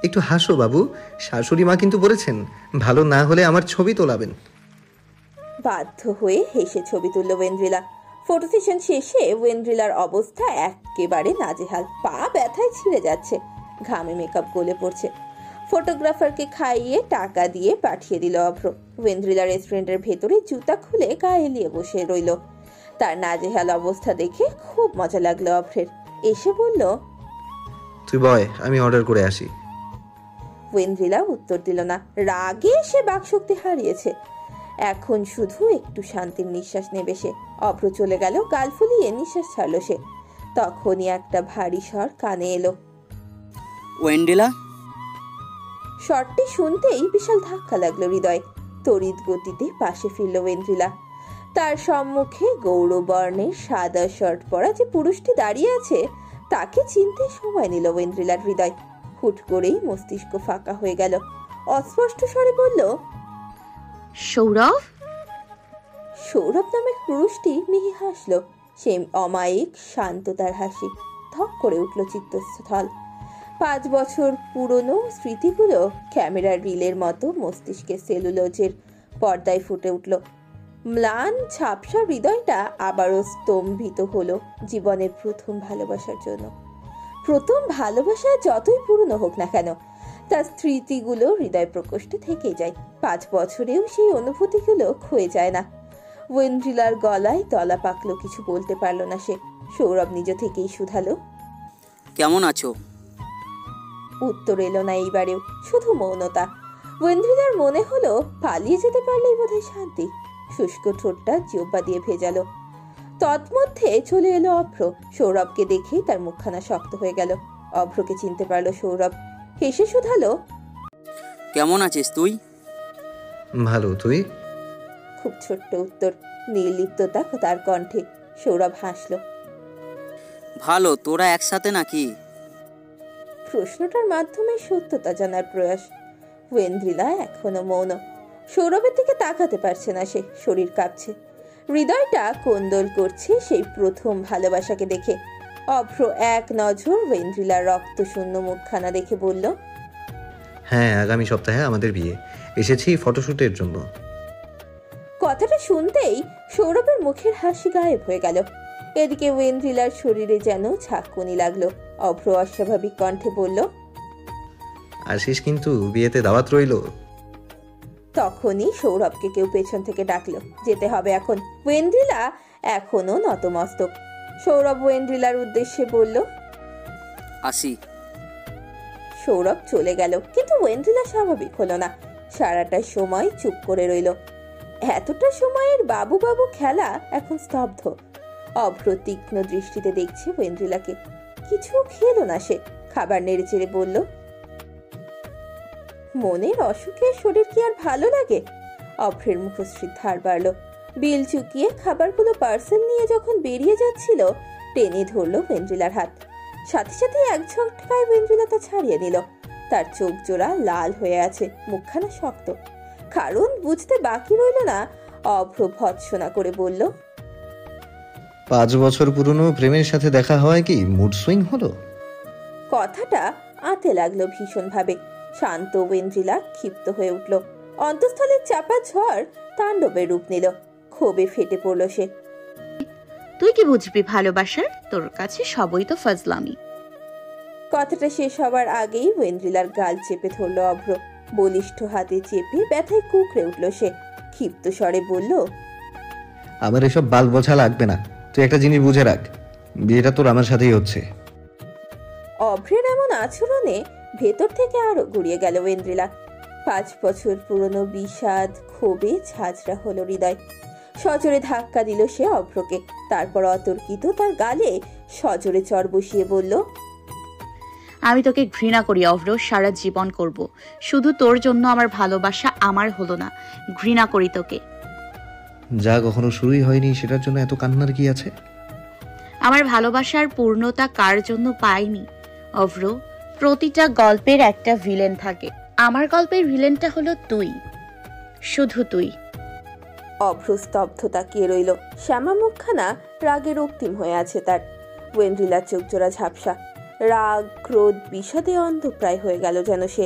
একটু হাসো বাবু, শাশুড়ি মা কিন্তু বলেছেন ভালো না হলে আমার ছবি তোলাবেন। বাধ্য হয়ে হেসে ছবি তুলল ওয়েন্দ্রিলা। ফটো সেশন শেষে ওয়েন্দ্রিলার অবস্থা একেবারে নাজেহাল, পা ব্যথায় ছিঁড়ে যাচ্ছে, ঘামে মেকআপ গলে পড়ছে। ফটোগ্রাফারকে খাইয়ে টাকা দিয়ে পাঠিয়ে দিল অভ্র। ওয়েন্দ্রিলা রেস্টুরেন্টের ভেতরে জুতা খুলে গায়ে এলিয়ে বসে রইল। তার নাজেহাল অবস্থা দেখে খুব মজা লাগলো অভ্রের। এসে বলল, তুই বয়, আমি অর্ডার করে আসি। ওয়েন্দ্রিলা উত্তর দিল না, রাগে সে বাকশক্তি হারিয়েছে। এখন শুধু একটু শান্তির নিঃশ্বাস নেবে সে। অভ্র চলে গেল, গাল ফুলিয়ে নিঃশ্বাস ছাড়ল সে। তখনই একটা ভারী স্বর কানে এলো, ওয়েন্ডেলা। স্বরটি শুনতেই বিশাল ধাক্কা লাগলো হৃদয়। তড়িৎ গতিতে পাশে ফিরল ওয়েন্দ্রিলা। তার সম্মুখে গৌরবর্ণের সাদা শার্ট পরা যে পুরুষটি দাঁড়িয়ে আছে তাকে চিনতে সময় নিল ওয়েন্দ্রিলার হৃদয়। হুট করেই মস্তিষ্ক ফাঁকা হয়ে গেল। অস্পষ্ট স্বরে বলল, সৌরভ। সৌরভ নামের পুরুষটি মিহি হাসল। সে অমায়িক শান্ত তার হাসি। ধক করে উঠল চিত্তস্থল। 5 বছর পুরনো স্মৃতিগুলো ক্যামেরার রিলের মতো মস্তিষ্কের সেলুলোজের পর্দায় ফুটে উঠল। ম্লান ঝাপসা হৃদয়টা আবারও স্তম্ভিত হলো জীবনের প্রথম ভালোবাসার জন্য। প্রথম ভালোবাসা যতই পুরনো হোক না কেন, তার স্মৃতিগুলো হৃদয় প্রকোষ্ঠে থেকে যায়। 5 বছরেও সেই অনুভূতিগুলো ক্ষয়ে যায় না। ওয়েন্দ্রিলার গলায় দলা পাকলো, কিছু বলতে পারল না সে। সৌরভ নিজ থেকেই শুধালো, কেমন আছো? উত্তর এলো না এইবারেও, শুধু মৌনতা। ওয়েন্দ্রিলার মনে হলো পালিয়ে যেতে পারলেই বোধহয় শান্তি। শুষ্ক ঠোঁটটা জিহ্বা দিয়ে ভেজালো। তৎমধ্যে চলে এলো অভ্র। সৌরভকে দেখেই তার মুখখানা শক্ত হয়ে গেল। অভ্রকে চিনতে পারলো সৌরভ, হেসে শুধালো, কেমন আছিস তুই? ভালো, তুই? খুব ছোট্ট উত্তর, নির্লিপ্ততা তার কণ্ঠে। সৌরভ হাসল। ভালো, তোরা একসাথে নাকি? প্রশ্নটার মাধ্যমে সত্যতা জানার প্রয়াস। ওয়েন্দ্রিলা এখনো মৌন। সৌরভের দিকে তাকাতে পারছে না সে, শরীর কাঁপছে, হৃদয়টা কোন্দল করছে সেই প্রথম ভালোবাসাকে দেখে। অভ্র এক নজর ওয়েন্দ্রিলার রক্তশূন্য মুখখানা দেখে বলল, হ্যাঁ, আগামী সপ্তাহে আমাদের বিয়ে, এসেছি ফটোশুটের জন্য। কথাটা শুনতেই সৌরভের মুখের হাসি গায়েব হয়ে গেল। এদিকে ওয়েন্দ্রিলার শরীরে যেন ঝাঁকুনি লাগলো। অভ্র অস্বাভাবিক কণ্ঠে বলল, আসিস কিন্তু, বিয়েতে দাওয়াত রইল। তখনই সৌরভকে কেউ পেছন থেকে ডাকলো, যেতে হবে এখন। ওয়েন্দ্রিলা এখনো নতমস্তক। সৌরভ ওয়েন্দ্রিলার উদ্দেশ্যে বলল, আসি। সৌরভ চলে গেল, কিন্তু ওয়েন্দ্রিলা স্বাভাবিক হলো না। সারাটা সময় চুপ করে রইল। এতটা সময়ের বাবু বাবু খেলা এখন স্তব্ধ। অভ্র তীক্ষ্ণ দৃষ্টিতে দেখছে ওয়েন্দ্রিলাকে। কিছু খেলো না সে, খাবার নেড়ে চেড়ে বলল, মনের অসুখে শরীর কি আর ভালো লাগে? অভ্রের মুখশ্রীর ধার বাড়ল। বিল চুকিয়ে খাবারগুলো পার্সেল নিয়ে যখন বেরিয়ে যাচ্ছিল, টেনে ধরল ওয়েন্দ্রিলার হাত। সাথে সাথে এক ঝটকায় ওয়েন্দ্রিলা তা ছাড়িয়ে নিল। তার চোখ জোড়া লাল হয়ে আছে, মুখখানা শক্ত। কারণ বুঝতে বাকি রইল না। অভ্র ভৎসনা করে বলল, 5 বছর পুরনো প্রেমের সাথে দেখা হয় কি মুড সুইং হলো? কথাটা আতে লাগলো ভীষণ ভাবে। শান্ত ওয়েন্দ্রিলা ক্ষিপ্ত হয়ে উঠল। অন্তঃস্থলের চাপা ঝড় তাণ্ডবের রূপ নিল। ক্ষোভে ফেটে পড়ল সে। তুই কি বুঝবি ভালোবাসার? তোর কাছে সবই তো ফাজলামি। কথাটা শেষ হবার আগেই ওয়েন্দ্রিলার গাল চেপে ধরল অভ্র। বলিষ্ঠ হাতে চেপে ব্যথায় কুকড়ে উঠল সে। ক্ষিপ্ত স্বরে বলল, আমার এসব বাল বোঝা লাগবে না। তুই একটা জিনিস বুঝে রাখ, বিয়েটা তোর আমার সাথেই হচ্ছে। অভ্রের এমন আচরণে ভেতর থেকে আরো ঘুরিয়ে গেল ওয়েন্দ্রিলা। 5 বছর পুরনো বিষাদ ক্ষোভে ঝাঁঝরা হলো হৃদয়। সজোরে ধাক্কা দিল সে অভ্রকে। তারপর অতর্কিত তার গালে সজোরে চড় বসিয়ে বলল, আমি তোকে ঘৃণা করি অভ্র, সারা জীবন করব। শুধু তোর জন্য আমার ভালোবাসা আমার হলো না, ঘৃণা করি তোকে। যা কখনো শুরুই হয়নি সেটার জন্য এত কান্নার কি আছে? আমার ভালোবাসার পূর্ণতা কার জন্য পাইনি অভ্র? প্রতিটা গল্পের একটা ভিলেন থাকে, আমার গল্পের ভিলেনটা হলো তুই, শুধু তুই। অভ্র স্তব্ধ তাকিয়ে রইল। শ্যামা মুখখানা রাগে রক্তিম হয়ে আছে তার। ওয়েন্ড্রিলার চোখ জোড়া ঝাপসা, রাগ ক্রোধ বিষাদে অন্ধ প্রায় হয়ে গেল যেন সে।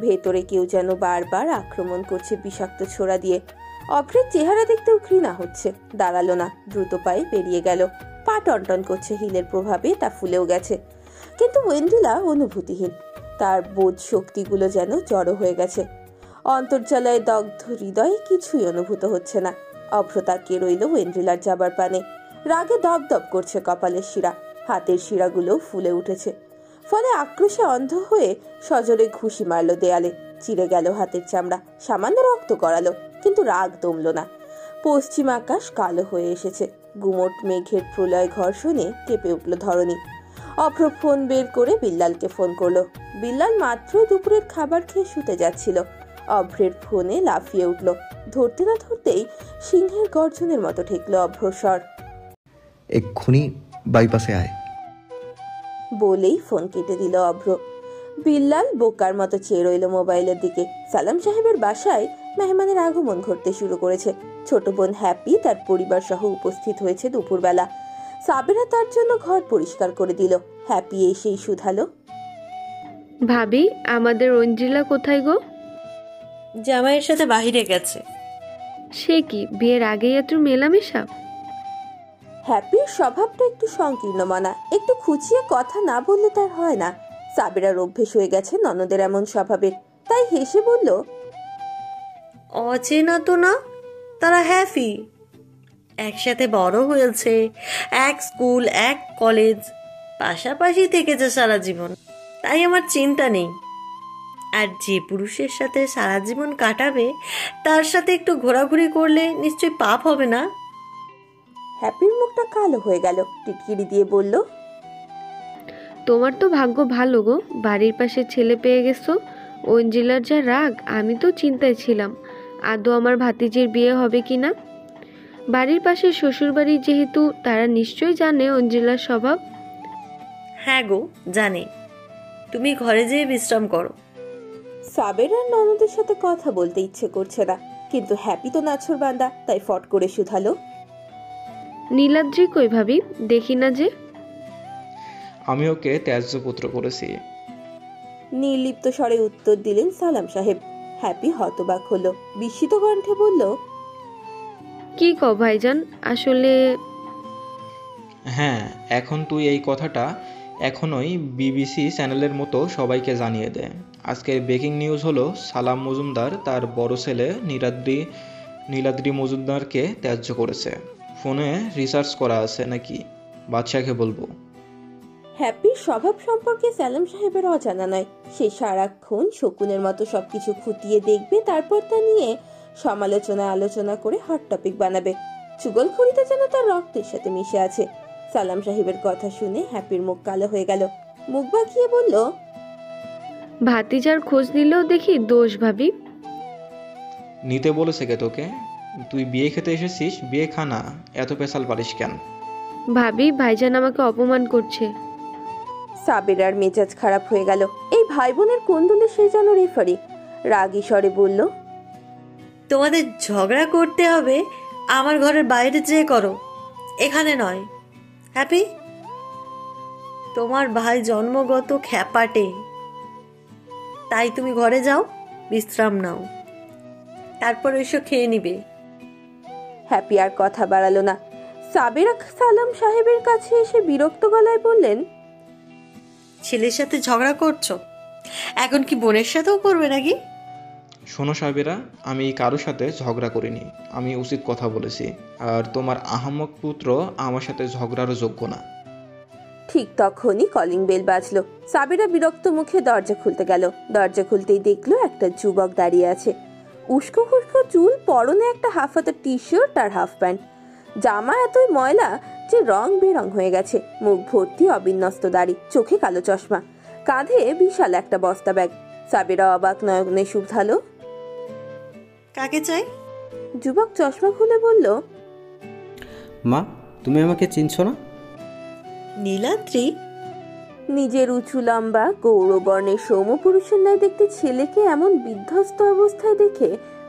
ভেতরে কেউ যেন বারবার আক্রমণ করছে বিষাক্ত ছোড়া দিয়ে। অভ্রের চেহারা দেখতেও ঘৃণা হচ্ছে। দাঁড়ালো না, দ্রুত পায়ে বেরিয়ে গেল। পা টনটন করছে, হিলের প্রভাবে তা ফুলেও গেছে। কিন্তু ওয়েন্ড্রিলা অনুভূতিহীন, তার বোধ শক্তিগুলো যেন জড়ো হয়ে গেছে। অন্তর্জালায় দগ্ধ হৃদয়ে কিছুই অনুভূত হচ্ছে না। অভ্র তাকিয়ে রইল ওয়েন্ড্রিলার যাবার পানে। রাগে দপদপ করছে কপালের শিরা, হাতের শিরাগুলো ফুলে উঠেছে। ফলে আক্রোশে অন্ধ হয়ে সজোরে ঘুষি মারল দেয়ালে। চিরে গেল হাতের চামড়া, সামান্য রক্ত গড়ালো, কিন্তু রাগ দমল না। পশ্চিম আকাশ কালো হয়ে এসেছে। গুমোট মেঘের প্রলয় ঘর্ষণে কেঁপে উঠল ধরণী। অভ্র ফোন বের করে বিল্লালকে ফোন করলো। বিল্লাল মাত্রই দুপুরের খাবার খেয়ে শুতে যাচ্ছিল। অভ্রের ফোনে লাফিয়ে উঠল। ধরতে না ধরতেই সিংহের গর্জনের মতো ঠেকল অভ্র স্বর। এক্ষুনি বাইপাসে আয়। বলেই ফোন কেটে দিল অভ্র। বিল্লাল বোকার মতো চেয়ে রইল মোবাইলের দিকে। সালাম সাহেবের বাসায় মেহমানের আগমন ঘটতে শুরু করেছে। ছোট বোন হ্যাপি তার পরিবার সহ উপস্থিত হয়েছে দুপুরবেলা। সাবেরা তার জন্য ঘর পরিষ্কার করে দিল। হ্যাপি এসেই শুধালো, ভাবি আমাদের ওয়েন্ড্রিলা কোথায় গো? জামাইয়ের সাথে বাহিরে গেছে। সে কি বিয়ের আগেই এত মেলামেশা? হ্যাপির স্বভাবটা একটু সংকীর্ণ মনা, একটু খুঁচিয়ে কথা না বললে তার হয় না। সাবেরার অভ্যেস হয়ে গেছে ননদের এমন স্বভাবের, তাই হেসে বলল, অচেনা তো না, তারা হ্যাপি, একসাথে বড় হয়েছে, এক স্কুল এক কলেজ, পাশাপাশি থেকেছে সারা জীবন, তাই আমার চিন্তা নেই। আর যে পুরুষের সাথে সারা জীবন কাটাবে তার সাথে একটু ঘোরাঘুরি করলে নিশ্চয়ই পাপ হবে না। হ্যাপির মুখটা কালো হয়ে গেল। টিটকিরি দিয়ে বলল, তোমার তো ভাগ্য ভালো গো, বাড়ির পাশে ছেলে পেয়ে গেছো। ওয়েন্ড্রিলার যা রাগ, আমি তো চিন্তায় ছিলাম আদৌ আমার ভাতিজির বিয়ে হবে কি না। বাড়ির পাশে শ্বশুরবাড়ি যেহেতু, তারা নিশ্চয়ই জানে ওয়েন্ড্রিলার স্বভাব। হ্যাঁ গো জানি, তুমি ঘরে যেয়ে বিশ্রাম করো। সাবেরার ননদের সাথে কথা বলতে ইচ্ছে করছে না, কিন্তু হ্যাপি তো নাছর বান্দা, তাই ফট করে শুধালো, নীলাদ্রি কই ভাবি, দেখি না যে। আমি ওকে ত্যায্যপুত্র করেছি। নির্লিপ্ত স্বরে উত্তর দিলেন সালাম সাহেব। হ্যাপি হতবাক হলো, বিস্মিত কণ্ঠে বলল, কি কও ভাইজান, আসলে হ্যাঁ, এখন তুই এই কথাটা এখনই বিবিসি চ্যানেলের মতো সবাইকে জানিয়ে দে। আজকের ব্রেকিং নিউজ হলো সালাম মজুমদার তার বড় ছেলে নীলাদ্রি মজুমদারকে ত্যায্য করেছে। ফোনে রিসার্চ করা আছে নাকি, বাদশাকে বলবো। হ্যাপির স্বভাব সম্পর্কে সালাম সাহেবের অজানা নয়। সে সারাক্ষণ শকুনের মতো সবকিছু খুঁটিয়ে দেখবে, তারপর তা নিয়ে আলোচনা করে হট টপিক বানাবে। চুগলখড়িতে যেন তার রক্তের সাথে মিশে আছে। সালাম সাহেবের কথা শুনে হ্যাপির মুখ কালো হয়ে গেল। মুখ বাঁকিয়ে বলল, ভাতিজার খোঁজ নিলেও দেখি দোষ ভাবি। নিতে বলেছে কে তোকে? তুই বিয়ে খেতে এসেছিস, বিয়ে খানা, এত পেশাল পারিস কেন? ভাবি ভাইজান আমাকে অপমান করছে। সাবেরার মেজাজ খারাপ হয়ে গেল। এই ভাই বোনের কোন্দলে সে যেন রেফারি। রাগী স্বরে বলল, তোমাদের ঝগড়া করতে হবে আমার ঘরের বাইরে যেয়ে করো, এখানে নয়। হ্যাপি, তোমার ভাই জন্মগত খ্যাপাটে, তাই তুমি ঘরে যাও, বিশ্রাম নাও, তারপর এসো খেয়ে নিবে। হ্যাপি আর কথা বাড়ালো না। সাবেরা সালাম সাহেবের কাছে এসে বিরক্ত গলায় বললেন, ছেলের সাথে ঝগড়া করছো, এখন কি বোনের সাথেও করবে নাকি? শোনো সাহেবেরা, আমি কারোর সাথে ঝগড়া করিনি, আমি উচিত কথা বলেছি। আর তোমার আহাম্মক পুত্র আমার সাথে ঝগড়ারও যোগ্য না। ঠিক তখনই কলিং বেল বাজলো। সাবেরা বিরক্ত মুখে দরজা খুলতে গেল। দরজা খুলতেই দেখলো একটা যুবক দাঁড়িয়ে আছে। উস্কো খুস্কো চুল, পরনে একটা হাফ হাতা টি শার্ট আর হাফ প্যান্ট। জামা এতই ময়লা যে রং বেরং হয়ে গেছে। মুখ ভর্তি অবিন্যস্ত দাড়ি, চোখে কালো চশমা, কাঁধে বিশাল একটা বস্তা ব্যাগ। সাবেরা অবাক নয়নে শুধালো, কাকে চাই? যুবক চশমা খুলে বলল, মা, তুমি আমাকে চিনছো না? নীলাদ্রি। নিজের উঁচু লম্বা গৌরবর্ণের সৌম্যপুরুষের ন্যায় দেখতে ছেলেকে এমন বিধ্বস্ত অবস্থায় দেখে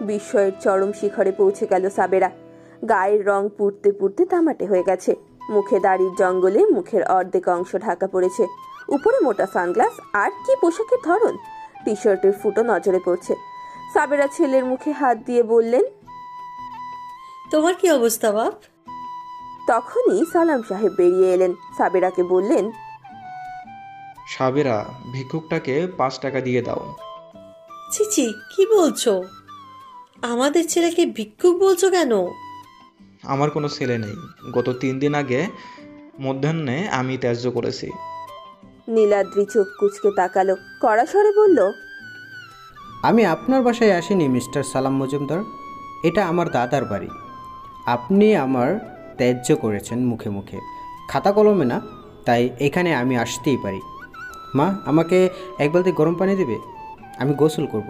বিস্ময়ের চরম শিখরে পৌঁছে গেল সাবেরা। গায়ের রং পুড়তে পুড়তে তামাটে হয়ে গেছে। মুখে দাড়ির জঙ্গলে মুখের অর্ধেক অংশ ঢাকা পড়েছে, উপরে মোটা সানগ্লাস, আর কি পোশাকের ধরন! টি শার্টের ফুটো নজরে পড়ছে। সাবেরা ছেলের মুখে হাত দিয়ে বললেন, তোমার কি অবস্থা বাপ? তখনই সালাম সাহেব বেরিয়ে এলেন। সাবেরাকে বললেন, সাবেরা, ভিক্ষুকটাকে 5 টাকা দিয়ে দাও। চিচি, কি বলছো? আমাদের ছেলেকে ভিক্ষুক বলছো কেন? আমার কোনো ছেলে নেই। গত 3 দিন আগে মধ্যাহ্নে আমি ত্যায্য করেছি। নীলাদ্রি চোখ কুচকে তাকালো, কড়া স্বরে বলল, আমি আপনার বাসায় আসিনি মিস্টার সালাম মজুমদার, এটা আমার দাদার বাড়ি। আপনি আমার ত্যায্য করেছেন মুখে মুখে, খাতা কলমে না, তাই এখানে আমি আসতেই পারি। মা, আমাকে এক বালতি গরম পানি দেবে? আমি গোসল করব।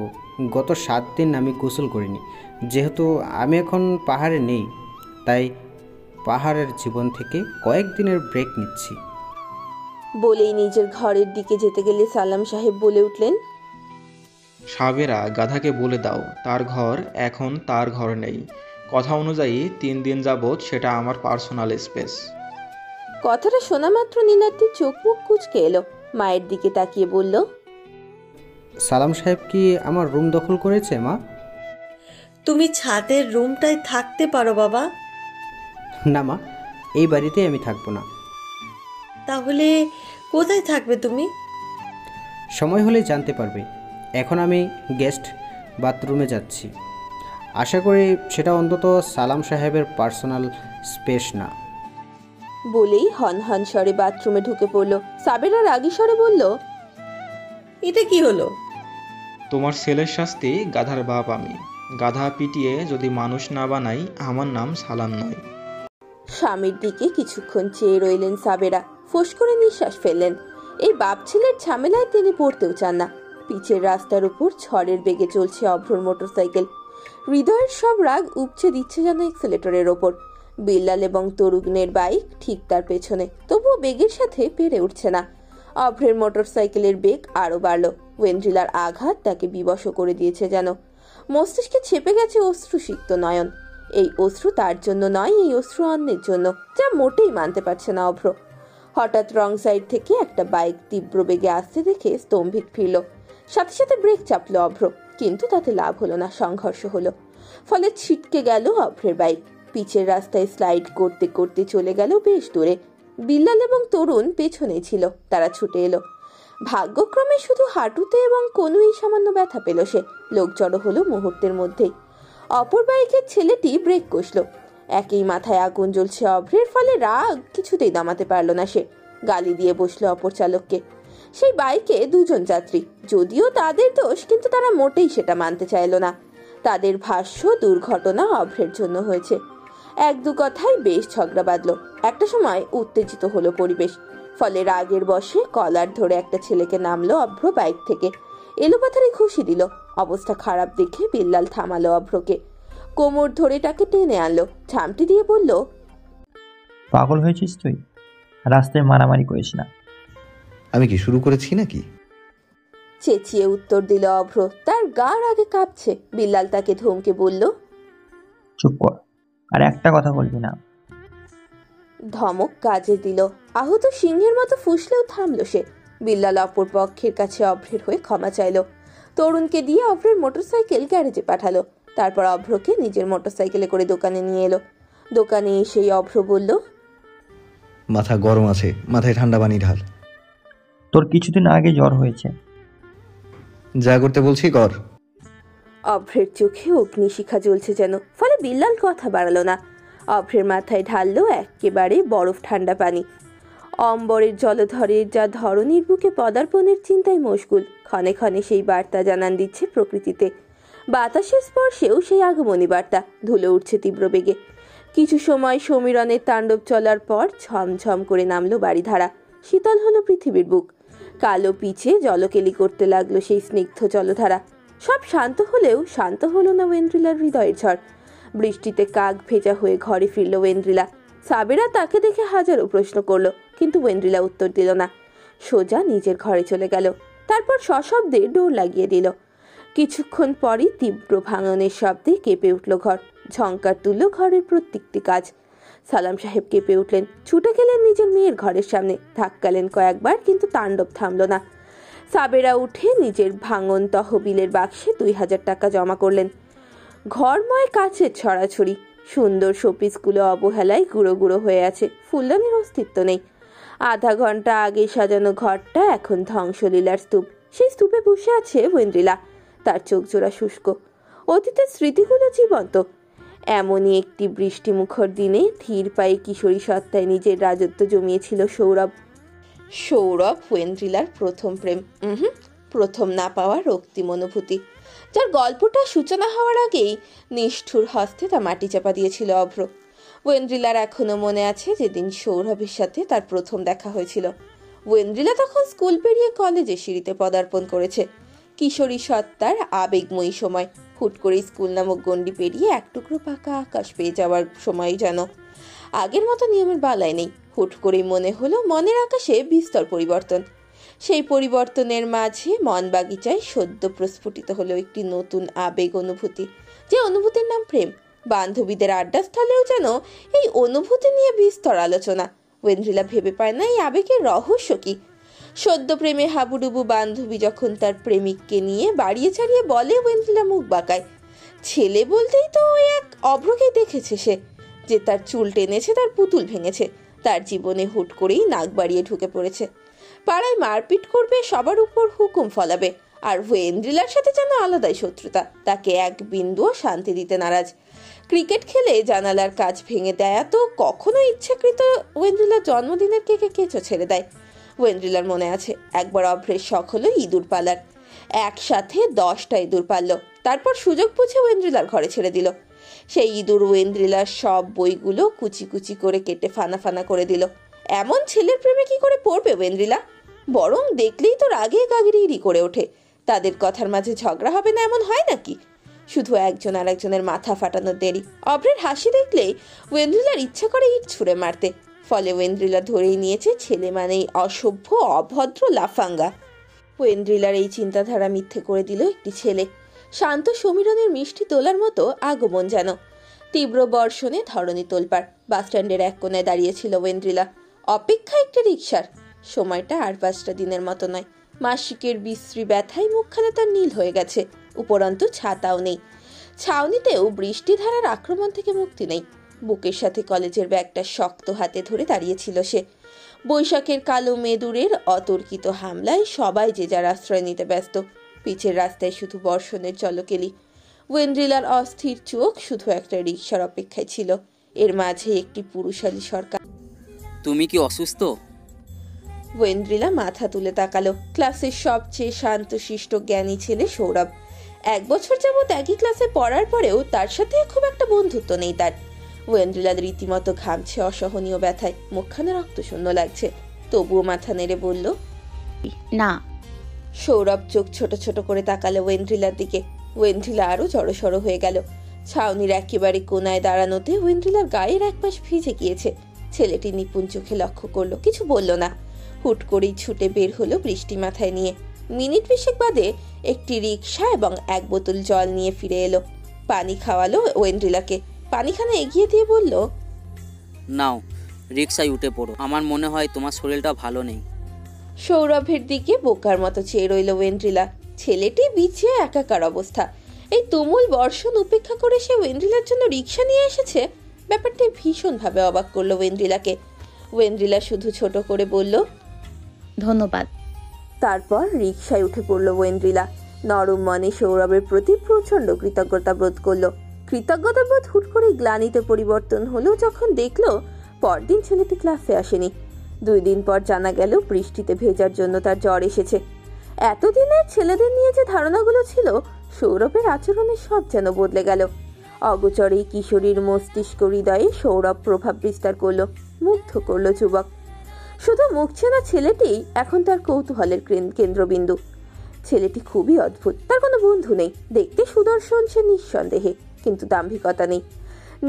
গত 7 দিন আমি গোসল করিনি, যেহেতু আমি এখন পাহাড়ে নেই, তাই পাহাড়ের জীবন থেকে কয়েকদিনের ব্রেক নিচ্ছি। বলেই নিজের ঘরের দিকে যেতে গেলে সালাম সাহেব বলে উঠলেন, সাবেরা, গাধাকে বলে দাও তার ঘর এখন তার ঘর নেই। কথা অনুযায়ী 3 দিন যাবৎ সেটা আমার পার্সোনাল স্পেস। কথাটা শোনা মাত্র নীলাদ্রির চোখ মুখ কুচকে এলো। মায়ের দিকে তাকিয়ে বলল, সালাম সাহেব কি আমার রুম দখল করেছে মা? তুমি ছাদের রুমটায় থাকতে পারো বাবা। না মা, এই বাড়িতেই আমি থাকবো না। তাহলে কোথায় থাকবে তুমি? সময় হলে জানতে পারবে। এখন আমি গেস্ট বাথরুমে যাচ্ছি। আশা করি সেটা অন্তত সালাম সাহেবের পার্সোনাল স্পেস না। বলেই হন হন স্বরে বাথরুমে ঢুকে পড়ল। সাবেরা রাগী স্বরে বলল, এটা কি হলো? তোমার ছেলের শাস্তি গাধার বাপ আমি। গাধা পিটিয়ে যদি মানুষ না বানাই, আমার নাম সালাম নয়। স্বামীর দিকে কিছুক্ষণ চেয়ে রইলেন সাবেরা। ফোঁস করে নিঃশ্বাস ফেললেন। এই বাপ ছেলের ঝামেলায় তিনি পড়তেও চান না। পিচের রাস্তার উপর ঝড়ের বেগে চলছে অভ্রর মোটরসাইকেল। হৃদয়ের সব রাগ উপচে দিচ্ছে যেন এক্সেলেটরের ওপর। বিল্লাল এবং তরুণের বাইক ঠিক তার পেছনে, তবুও বেগের সাথে পেরে উঠছে না। অভ্রের মোটরসাইকেলের বেগ আরো বাড়ল। ওয়েন্ড্রিলার আঘাত তাকে বিবশ করে দিয়েছে যেন। মস্তিষ্কে ছেপে গেছে অশ্রুসিক্ত নয়ন। এই অশ্রু তার জন্য নয়, এই অশ্রু অন্যের জন্য, যা মোটেই মানতে পারছে না অভ্র। হঠাৎ রং সাইড থেকে একটা বাইক তীব্র বেগে আসতে দেখে স্তম্ভিত ফিরল। সাথে সাথে ব্রেক চাপলো অভ্র, কিন্তু তাতে লাভ হলো না, সংঘর্ষ হলো। ফলে ছিটকে গেল অভ্রের বাইক। পিচের রাস্তায় স্লাইড করতে করতে চলে গেল বেশ দূরে। বিল্লাল এবং তরুণ পেছনে ছিল। তারা ছুটে এলো। ভাগ্যক্রমে শুধু হাঁটুতে এবং কোনোই সামান্য ব্যথা পেল সে। লোক জড়ো হলো মুহূর্তের মধ্যেই। অপর বাইকের ছেলেটি ব্রেক কষলো। একই মাথায় আগুন জ্বলছে অভ্রের, ফলে রাগ কিছুতেই দমাতে পারল না সে। গালি দিয়ে বসলো অপর চালককে। সেই বাইকে 2 জন যাত্রী, যদিও তাদের দোষ, কিন্তু তারা মোটেই সেটা মানতে চাইল না। তাদের ভাষ্য দুর্ঘটনা অভ্রের জন্য হয়েছে। 1-2 কথায় বেশ ঝগড়া বাঁধলো। একটা সময় উত্তেজিত হলো পরিবেশ। ফলে রাগের বশে কলার ধরে একটা ছেলেকে নামলো অভ্র বাইক থেকে। এলোপাথারি খুশি দিল। অবস্থা খারাপ দেখে বিল্লাল থামালো অভ্রকে। কোমর ধরে তাকে টেনে আনলো। ঝামটি দিয়ে বলল, পাগল হয়েছিস তুই? রাস্তায় মারামারি করিস না। আমি কি শুরু করেছি নাকি? চেঁচিয়ে উত্তর দিল অভ্র। তার গা রাগে কাঁপছে। বিল্লাল তাকে ধমকে বলল, চুপ কর, আর একটা কথা বলবি না। ধমক কাজে দিল। আহত সিংহের মতো ফুসলেও থামলো সে। বিল্লাল অপর পক্ষের কাছে অভ্রের হয়ে ক্ষমা চাইলো। তরুণকে দিয়ে অভ্রের মোটরসাইকেল গ্যারেজে পাঠালো। তারপর অভ্রকে নিজের মোটরসাইকেলে করে দোকানে নিয়ে এলো। দোকানে এসেই অভ্র বলল, মাথা গরম আছে, মাথায় ঠান্ডা পানি ঢাল। তোর কিছুদিন আগে জ্বর হয়েছে। যা করতে বলছি কর। অভ্রের চোখে অগ্নিশিখা জ্বলছে যেন, ফলে বিল্লাল কথা বাড়ালো না। অভ্রের মাথায় ঢাললো একেবারে বরফ ঠান্ডা পানি। অম্বরের জলধরের যা ধরনীর বুকে পদার্পণের চিন্তায় মশগুল। ক্ষণে ক্ষণে সেই বার্তা জানান দিচ্ছে প্রকৃতিতে। বাতাসের স্পর্শেও সেই আগমনী বার্তা। ধুলো উঠছে তীব্র বেগে। কিছু সময় সমীরণের তাণ্ডব চলার পর ঝমঝম করে নামলো বাড়িধারা। শীতল হলো পৃথিবীর বুক। কালো পিছে জলকেলি করতে লাগলো সেই স্নিগ্ধ জলধারা। সব শান্ত হলেও শান্ত হলো না ওয়েন্ড্রিলার হৃদয়ের ঝড়। বৃষ্টিতে কাক ভেজা হয়ে ঘরে ফিরল ওয়েন্ড্রিলা। সাবেরা তাকে দেখে হাজারো প্রশ্ন করলো, কিন্তু ওয়েন্ড্রিলা উত্তর দিল না। সোজা নিজের ঘরে চলে গেল। তারপর সশব্দে ডোর লাগিয়ে দিল। কিছুক্ষণ পরই তীব্র ভাঙনের শব্দে কেঁপে উঠল ঘর। ঝংকার তুলল ঘরের প্রত্যেকটি কাজ। সালাম সাহেব কেঁপে উঠলেন, ছুটে গেলেন নিজের মেয়ের ঘরের সামনে, ধাক্কালেন কয়েকবার, কিন্তু তাণ্ডব থামল না। সাবেরা উঠে নিজের ভাঙন তহবিলের বাক্সে 2000 টাকা জমা করলেন। ঘরময় কাচের ছড়াছড়ি, সুন্দর শোপিসগুলো অবহেলায় গুঁড়ো গুঁড়ো হয়ে আছে, ফুলদানির অস্তিত্ব নেই। আধা ঘন্টা আগে সাজানো ঘরটা এখন ধ্বংসলীলার স্তূপ। সেই স্তূপে বসে আছে ওয়েন্দ্রিলা, তার চোখ জোড়া শুষ্ক, অতীতের স্মৃতিগুলো জীবন্ত। এমনই একটি বৃষ্টিমুখর দিনে ধীর পায়ে কিশোরী সত্তায় নিজের রাজত্ব জমিয়েছিল সৌরভ। সৌরভ ওয়েন্দ্রিলার প্রথম প্রেম, প্রথম না পাওয়া রক্তিম অনুভূতি, যার গল্পটা সূচনা হওয়ার আগেই নিষ্ঠুর হস্তে তা মাটি চাপা দিয়েছিল অভ্র। ওয়েন্দ্রিলার এখনো মনে আছে যেদিন সৌরভের সাথে তার প্রথম দেখা হয়েছিল। ওয়েন্দ্রিলা তখন স্কুল পেরিয়ে কলেজে সিঁড়িতে পদার্পণ করেছে। কিশোরী সত্তার আবেগময়ী সময়, হুট করে স্কুল নামক গণ্ডি পেরিয়ে এক টুকরো পাকা আকাশ পেয়ে যাওয়ার সময় যেন আগের মতো নিয়মের বালাই নেই। হুট করেই মনে হলো মনের আকাশে বিস্তর পরিবর্তন। সেই পরিবর্তনের মাঝে মন বাগিচায় সদ্য প্রস্ফুটিত হলো একটি নতুন আবেগ অনুভূতি, যে অনুভূতির নাম প্রেম। বান্ধবীদের আড্ডাস্থলেও যেন এই অনুভূতি নিয়ে বিস্তর আলোচনা। ওয়েন্দ্রিলা ভেবে পায় না এই আবেগের রহস্য কি। সদ্য প্রেমে হাবুডুবু বান্ধবী যখন তার প্রেমিককে নিয়ে বাড়িয়ে ছাড়িয়ে বলে, ওয়েন্দ্রিলা মুখ বাঁকায়। ছেলে বলতেই তো ওই এক অভ্রকেই দেখেছে সে, যে তার চুল টেনেছে, তার পুতুল ভেঙেছে, তার জীবনে হুট করেই নাক বাড়িয়ে ঢুকে পড়েছে, পাড়ায় মারপিট করবে, সবার উপর হুকুম ফলাবে। আর ওয়েন্দ্রিলার সাথে যেন আলাদাই শত্রুতা, তাকে এক বিন্দুও শান্তি দিতে নারাজ। ক্রিকেট খেলে জানালার কাজ ভেঙে দেয়া তো কখনো ইচ্ছাকৃত ওয়েন্দ্রিলার জন্মদিনের কেকে কেঁচো ছেড়ে দেয়। ওয়েন্দ্রিলার মনে আছে একবার অভ্রের শখ হলো ইঁদুর পালার, একসাথে 10টা ইঁদুর পালল, তারপর সুযোগ বুঝে ওয়েন্দ্রিলার ঘরে ছেড়ে দিল। সেই ইঁদুর ওয়েন্দ্রিলার সব বইগুলো কুচি কুচি করে কেটে ফানা ফানা করে দিল। এমন ছেলের প্রেমে কি করে পড়বে ওয়েন্দ্রিলা? বরং দেখলেই তো রাগে গাগিরি করে ওঠে। তাদের কথার মাঝে ঝগড়া হবে না এমন হয় নাকি? শুধু একজন আর একজনের মাথা ফাটানোর দেরি। অভ্রের হাসি দেখলেই ওয়েন্দ্রিলার ইচ্ছা করে ইট ছুঁড়ে মারতে। ফলে ওয়েন্দ্রিলা ধরেই নিয়েছে ছেলে মানেই অসভ্য, অভদ্র, লাফাঙ্গা। ওয়েন্দ্রিলার এই চিন্তাধারা মিথ্যে করে দিল একটি ছেলে। শান্ত সমীরণের মিষ্টি তোলার মতো আগমন যেন। তীব্র বর্ষণে ধরণী তোলপাড়। বাসস্ট্যান্ডের এক কোণায় দাঁড়িয়েছিল ওয়েন্দ্রিলা, অপেক্ষা একটি রিকশার। সময়টা আর 5টা দিনের মতো নয়। মাসিকের বিশ্রী ব্যথায় মুখখানা তার নীল হয়ে গেছে। উপরন্তু ছাতাও নেই। ছাউনিতেও বৃষ্টিধারার আক্রমণ থেকে মুক্তি নেই। বুকের সাথে কলেজের ব্যাগটা শক্ত হাতে ধরে দাঁড়িয়েছিল সে। বৈশাখের কালো মেদুরের অতর্কিত হামলায় সবাই যে যার আশ্রয় নিতে ব্যস্ত। পিচের রাস্তায় শুধু বর্ষণের চলকেলি। ওয়েন্দ্রিলার অস্থির চোখ শুধু একটা রিকশার অপেক্ষায় ছিল। এর মাঝে একটি পুরুষালী সরকার। তুমি কি অসুস্থ? ওয়েন্দ্রিলা মাথা তুলে তাকালো। ক্লাসের সবচেয়ে শান্তশিষ্ট জ্ঞানী ছেলে সৌরভ। 1 বছর যাবৎ একই ক্লাসে পড়ার পরেও তার সাথে খুব একটা বন্ধুত্ব নেই তার। ওয়েন্দ্রিলা রীতিমতো ঘামছে অসহনীয় ব্যথায়, মুখখানা রক্তশূন্য লাগছে। তবুও মাথা নেড়ে বলল, না। সৌরভ চোখ ছোট ছোট করে তাকালো ওয়েন্দ্রিলার দিকে। ওয়েন্দ্রিলা আরো জড়সড় হয়ে গেল। ছাউনির একেবারে কোনায় দাঁড়ানোতে ওয়েন্দ্রিলার গায়ের এক পাশ ভিজে গিয়েছে। ছেলেটি নিপুণ চোখে লক্ষ্য করলো, কিছু বলল না। হুট করেই ছুটে বের হলো বৃষ্টি মাথায় নিয়ে। মিনিট 20 বাদে একটি রিকশা এবং 1 বোতল জল নিয়ে ফিরে এলো। পানি খাওয়ালো ওয়েন্দ্রিলাকে। পানিখানা এগিয়ে দিয়ে বলল, নাও, রিক্সায় উঠে পড়ো। আমার মনে হয় তোমার শরীরটা ভালো নেই। সৌরভের দিকে বোকার মতো চেয়ে রইল ওয়েন্দ্রিলা। ছেলেটি বিছিয়ে একাকার অবস্থা। এই তুমুল বর্ষণ উপেক্ষা করে সে ওয়েন্দ্রিলার জন্য রিকশা নিয়ে এসেছে। ব্যাপারটি ভীষণভাবে অবাক করলো ওয়েন্দ্রিলাকে। ওয়েন্দ্রিলা শুধু ছোট করে বলল, ধন্যবাদ। তারপর রিকশায় উঠে পড়ল ওয়েন্দ্রিলা। নরম মনে সৌরভের প্রতি প্রচন্ড কৃতজ্ঞতা বোধ করলো। কৃতজ্ঞতা বোধ হুট করে গ্লানিতে পরিবর্তন হলো যখন দেখলো পরদিন ছেলেটি ক্লাসে আসেনি। 2 দিন পর জানা গেল বৃষ্টিতে ভেজার জন্য তার জ্বর এসেছে। এতদিনে ছেলেদের নিয়ে যে ধারণাগুলো ছিল, সৌরভের আচরণে সব যেন বদলে গেল। অগোচরে কিশোরীর মস্তিষ্ক হৃদয়ে সৌরভ প্রভাব বিস্তার করলো, মুগ্ধ করলো যুবক। শুধু মুখ চেনা ছেলেটি এখন তার কৌতূহলের কেন্দ্রবিন্দু। ছেলেটি খুবই অদ্ভুত। তার কোনো বন্ধু নেই। দেখতে সুদর্শন সে নিঃসন্দেহে, কিন্তু দাম্ভিকতা নেই।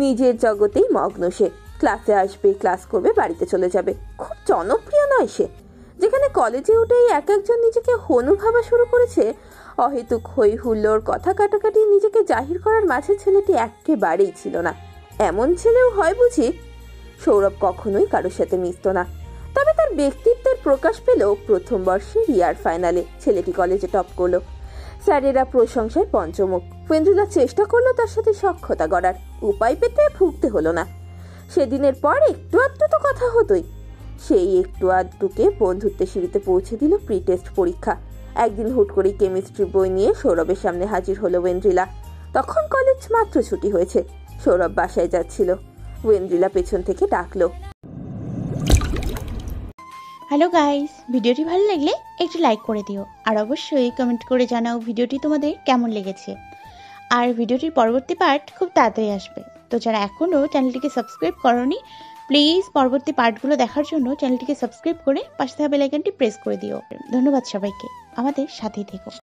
নিজের জগতেই মগ্ন সে। ক্লাসে আসবে, ক্লাস করবে, বাড়িতে চলে যাবে। খুব জনপ্রিয় নয় সে। যেখানে কলেজে উঠেই এক একজন নিজেকে হনু ভাবা শুরু করেছে, অহেতুক হই হুল্লোর, কথা কাটাকাটি নিজেকে জাহির করার মাঝে ছেলেটি একেবারেই ছিল না। এমন ছেলেও হয় বুঝি? সৌরভ কখনোই কারোর সাথে মিশত না, তবে তার ব্যক্তিত্বের প্রকাশ পেল প্রথম বর্ষে রিয়ার ফাইনালে। ছেলেটি কলেজে টপ করলো, স্যারেরা প্রশংসায় পঞ্চমুখ। ওয়েন্দ্রিলা চেষ্টা করলো তার সাথে সখ্যতা গড়ার, উপায় পেতে ভুগতে হলো না। সেদিনের পর একটু আধটু তো কথা হতোই, সেই একটু আধটুকে বন্ধুত্বের সিঁড়িতে পৌঁছে দিল প্রি টেস্ট পরীক্ষা। একদিন হুট করে কেমিস্ট্রি বই নিয়ে সৌরভের সামনে হাজির হলো ওয়েন্দ্রিলা। তখন কলেজ মাত্র ছুটি হয়েছে, সৌরভ বাসায় যাচ্ছিল। ওয়েন্দ্রিলা পেছন থেকে ডাকলো, হ্যালো গাইস, ভিডিওটি ভালো লাগলে একটু লাইক করে দিও, আর অবশ্যই কমেন্ট করে জানাও ভিডিওটি তোমাদের কেমন লেগেছে। আর ভিডিওটির পরবর্তী পার্ট খুব তাড়াতাড়ি আসবে, তো যারা এখনও চ্যানেলটিকে সাবস্ক্রাইব করোনি প্লিজ পরবর্তী পার্টগুলো দেখার জন্য চ্যানেলটিকে সাবস্ক্রাইব করে পাশে থাকা বেল আইকনটি প্রেস করে দিও। ধন্যবাদ সবাইকে, আমাদের সাথেই থেকো।